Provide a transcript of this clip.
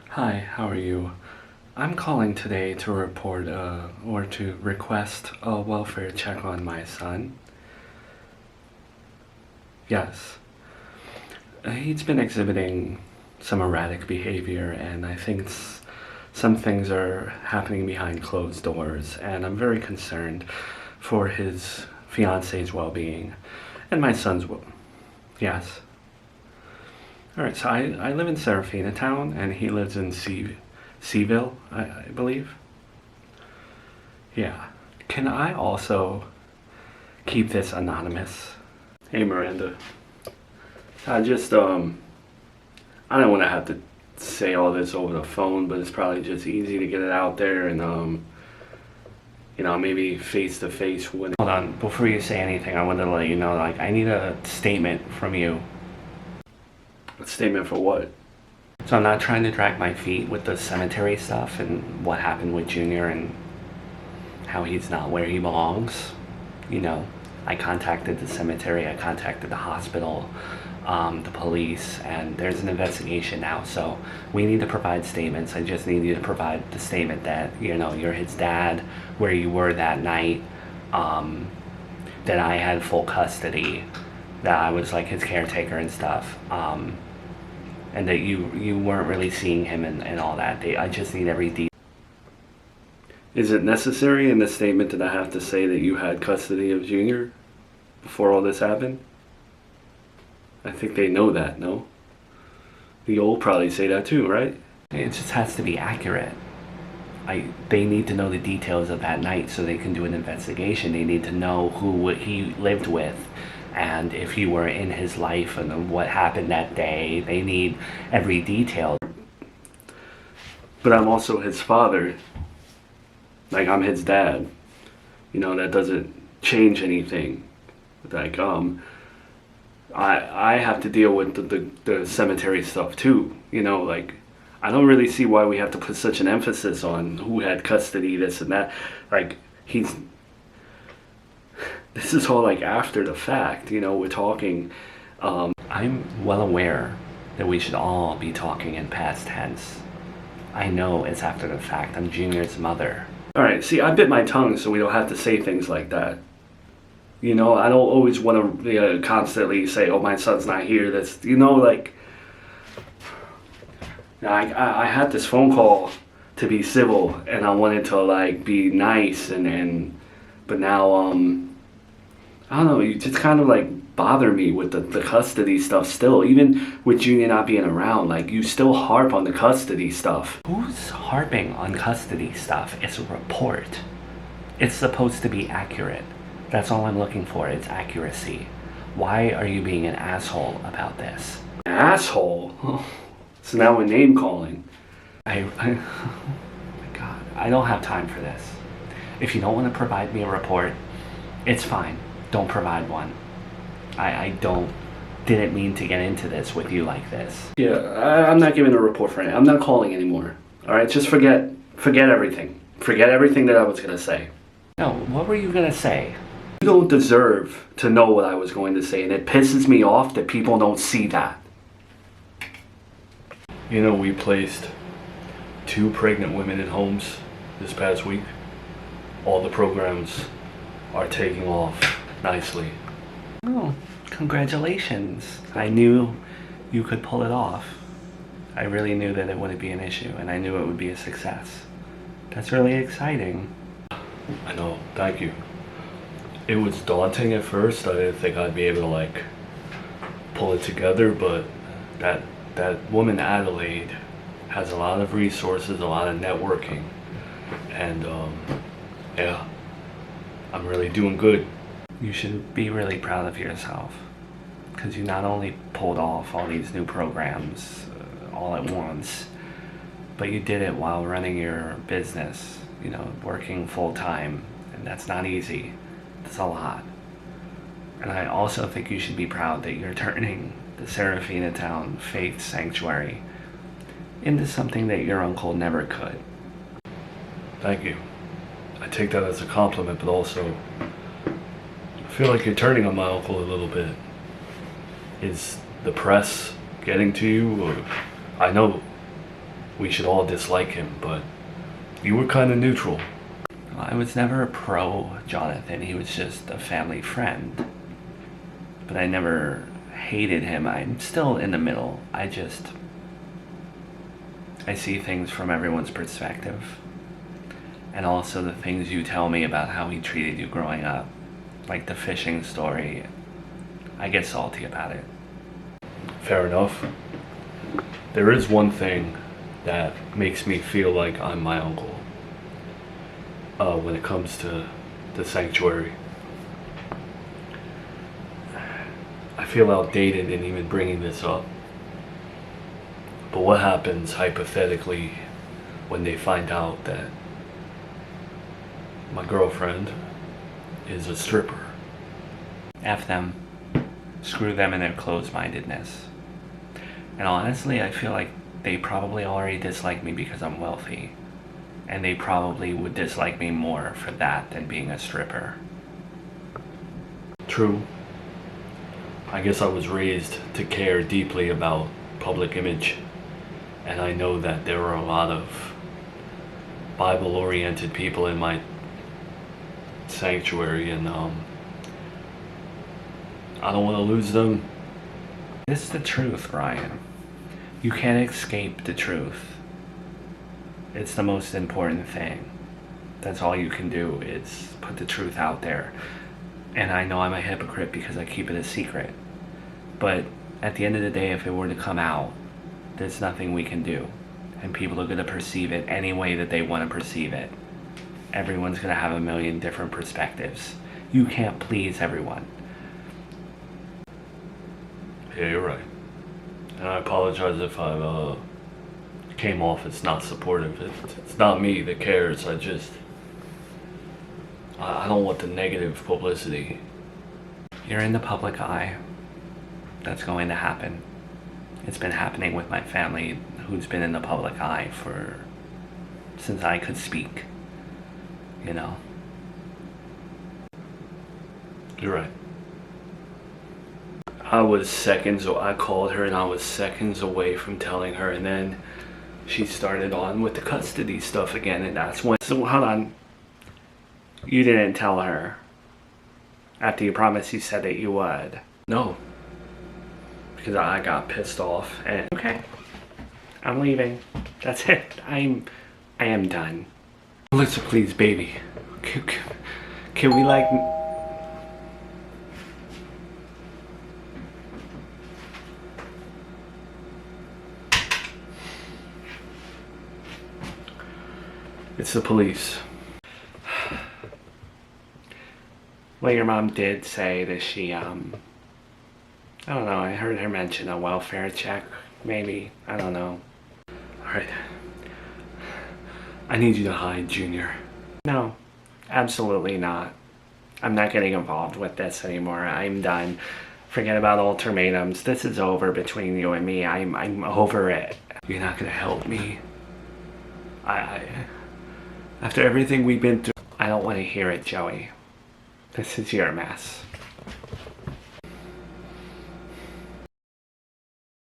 Hi, how are you? I'm calling today to report or to request a welfare check on my son. Yes. He's been exhibiting some erratic behavior, and I think some things are happening behind closed doors, and I'm very concerned for his fiance's well being and my son's well. Yes. Alright, so I live in Serafina Town, and he lives in Seaville, I believe. Yeah. Can I also keep this anonymous? Hey, Miranda. I just, I don't want to have to say all this over the phone, but it's probably just easy to get it out there and, maybe face to face when. Hold on, before you say anything, I wanted to let you know, I need a statement from you. A statement for what? So I'm not trying to drag my feet with the cemetery stuff and what happened with Junior and how he's not where he belongs. You know, I contacted the cemetery, I contacted the hospital, the police, and there's an investigation now. So we need to provide statements. I just need you to provide the statement that, you're his dad, where you were that night, that I had full custody, that I was like his caretaker and stuff. And that you weren't really seeing him and all that. I just need every detail. Is it necessary in the statement that I have to say that you had custody of Junior before all this happened? I think they know that, no? You'll probably say that too, right? It just has to be accurate. They need to know the details of that night so they can do an investigation. They need to know who he lived with and if you were in his life and what happened that day. They need every detail. But I'm also his father. Like, I'm his dad. That doesn't change anything. Like, I have to deal with the cemetery stuff too. I don't really see why we have to put such an emphasis on who had custody, this and that. Like, this is all like after the fact, we're talking. I'm well aware that we should all be talking in past tense. I know it's after the fact. I'm Junior's mother. Alright, see, I bit my tongue so we don't have to say things like that. I don't always want to constantly say, oh, my son's not here. That's, I had this phone call to be civil, and I wanted to, be nice, but now, I don't know, you just kind of, bother me with the custody stuff still. Even with Junior not being around, you still harp on the custody stuff. Who's harping on custody stuff? It's a report. It's supposed to be accurate. That's all I'm looking for, it's accuracy. Why are you being an asshole about this? Asshole? Oh, so now we're name calling. Oh my God, I don't have time for this. If you don't want to provide me a report, it's fine. Don't provide one. I didn't mean to get into this with you like this. Yeah, I'm not giving a report for it. I'm not calling anymore. Alright, just forget everything. Forget everything that I was gonna say. No, what were you gonna say? You don't deserve to know what I was going to say, and it pisses me off that people don't see that. We placed 2 pregnant women in homes this past week. All the programs are taking off nicely. Oh, congratulations. I knew you could pull it off. I really knew that it wouldn't be an issue, and I knew it would be a success. That's really exciting. I know, thank you. It was daunting at first. I didn't think I'd be able to pull it together, but that woman Adelaide has a lot of resources, a lot of networking, and yeah, I'm really doing good. You should be really proud of yourself, because you not only pulled off all these new programs all at once, but you did it while running your business, working full-time, and that's not easy. It's a lot. And I also think you should be proud that you're turning the Serafina Town Faith Sanctuary into something that your uncle never could. Thank you. I take that as a compliment, but also I feel like you're turning on my uncle a little bit. Is the press getting to you? Or I know we should all dislike him, but you were kind of neutral. I was never pro Jonathan. He was just a family friend. But I never hated him. I'm still in the middle. I see things from everyone's perspective. And also the things you tell me about how he treated you growing up. Like the fishing story. I get salty about it. Fair enough. There is one thing that makes me feel like I'm my uncle. When it comes to the sanctuary. I feel outdated in even bringing this up. But what happens hypothetically when they find out that my girlfriend is a stripper? F them. Screw them and their closed-mindedness. And honestly, I feel like they probably already dislike me because I'm wealthy. And they probably would dislike me more for that than being a stripper. True. I guess I was raised to care deeply about public image. And I know that there are a lot of Bible-oriented people in my sanctuary, and I don't want to lose them. This is the truth, Ryan. You can't escape the truth. It's the most important thing. That's all you can do is put the truth out there. And I know I'm a hypocrite because I keep it a secret. But at the end of the day, if it were to come out, there's nothing we can do. And people are going to perceive it any way that they want to perceive it. Everyone's going to have a million different perspectives. You can't please everyone. Yeah, you're right. And I apologize if I came off as not supportive. It's not me that cares. I don't want the negative publicity. You're in the public eye. That's going to happen. It's been happening with my family, who's been in the public eye since I could speak. You know. You're right. I called her and I was seconds away from telling her, and then she started on with the custody stuff again, and that's when... So hold on. You didn't tell her after you promised you said that you would. No. Because I got pissed off and... Okay. I'm leaving. That's it. I am done. Listen, please, baby. Can we like... It's the police. Well, your mom did say that she, I don't know, I heard her mention a welfare check, maybe, I don't know. Alright. I need you to hide, Junior. No, absolutely not. I'm not getting involved with this anymore. I'm done. Forget about ultimatums. This is over between you and me. I'm over it. You're not gonna help me. After everything we've been through, I don't want to hear it, Joey. This is your mess.